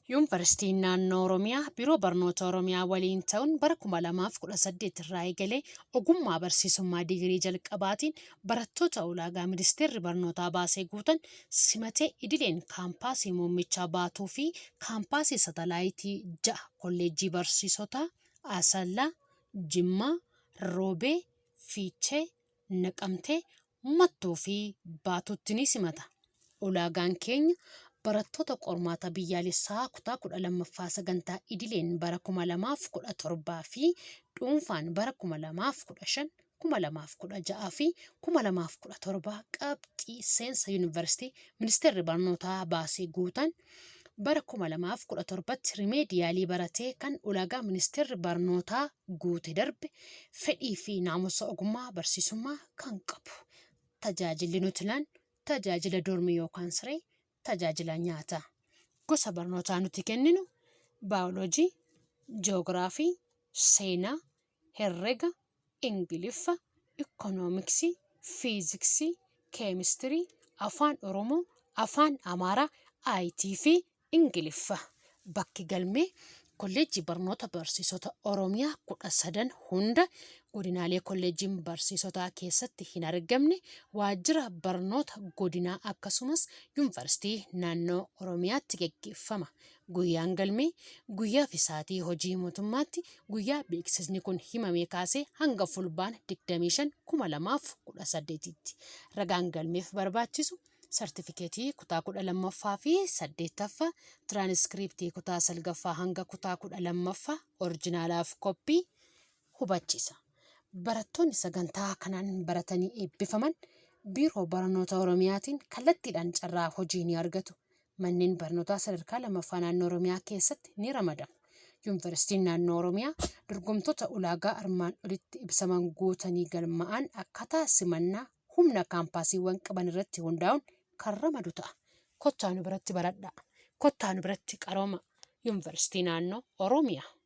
Yuunivarsiitiin naannoo Oromiyaa Biiroo Barnoota Oromiyaa waliin ta'uun bara 2018 irraa eegalee ogummaa barsiisummaa digirii jalqabaatiin barattoota ulaagaa ministeerri barnootaa baasee guutan simatee idileen kaampaasii muummichaa baatuu fi kaampaasii satalaayitii 6 kolleejjii barsiisotaa Asallaa, Jimmaa, Roobee, Fiichee, Naqamtee, Mattuu fi Baatuutti ni simata. Ulaagaan keenya barattoota qormaata biyyaalessaa kutaa 12ffaa sagantaa idileen bara 2017 fi dhuunfaan bara 2015, 2016 fi 2017 qabxii seensa yuunivarsiitii ministeerri barnootaa baasee guutan bara 2017 rimeediyaalii baratee kan ulaagaa ministeerri barnootaa guute darbe fedhii fi naamusa ogummaa barsiisummaa kan qabu. Tajaajilli nuti laannu tajaajila dormii yookaan siree, tajaajila nyaataa. Gosa barnootaa nuti kenninu baayoloojii, ji'oogiraafii, seenaa, herrega, ingiliffa, ikoonomiksii, fiiziksii, keemistirii, afaan oromoo, afaan amaaraa, IT fi ingiliffa. Bakki galmee kolleejjii barnoota barsiisota Oromiyaa 13 hunda godinaalee kolleejjiin barsiisotaa keessatti hin argamne waajjira barnoota godinaa akkasumas yuunivarsiitii naannoo Oromiyaatti gaggeeffama. Guyyaan galmee guyyaa fi sa'aatii hojii mootummaatti guyyaa beeksisni kun himamee kaasee hanga fulbaana 25 2018tti. Ragaan galmeef barbaachisu sartifikeetii kutaa 12ffaa fi 8ffaa, tiraanskriptii kutaa 9ffaa hanga kutaa 12ffaa orijinaalaaf koppii hubachiisa. Barattoonni sagantaa kanaan baratanii eebbifaman Biiroo Barnoota Oromiyaatiin kallattiidhaan carraa hojii ni argatu. Manneen barnootaa sadarkaa 2ffaa naannoo Oromiyaa keessatti ni ramadamu. Yuunivarsiitiin naannoo Oromiyaa dorgomtoota ulaagaa armaan olitti ibsaman guutanii galmaa'an akkaataa simannaa humna kaampaasiiwwan qaban irratti hundaa'uun kan ramadu ta'a. Kottaa nu biratti baradhaa. Kottaa nu biratti qarooma. Yuunivarsiitii naannoo Oromiyaa.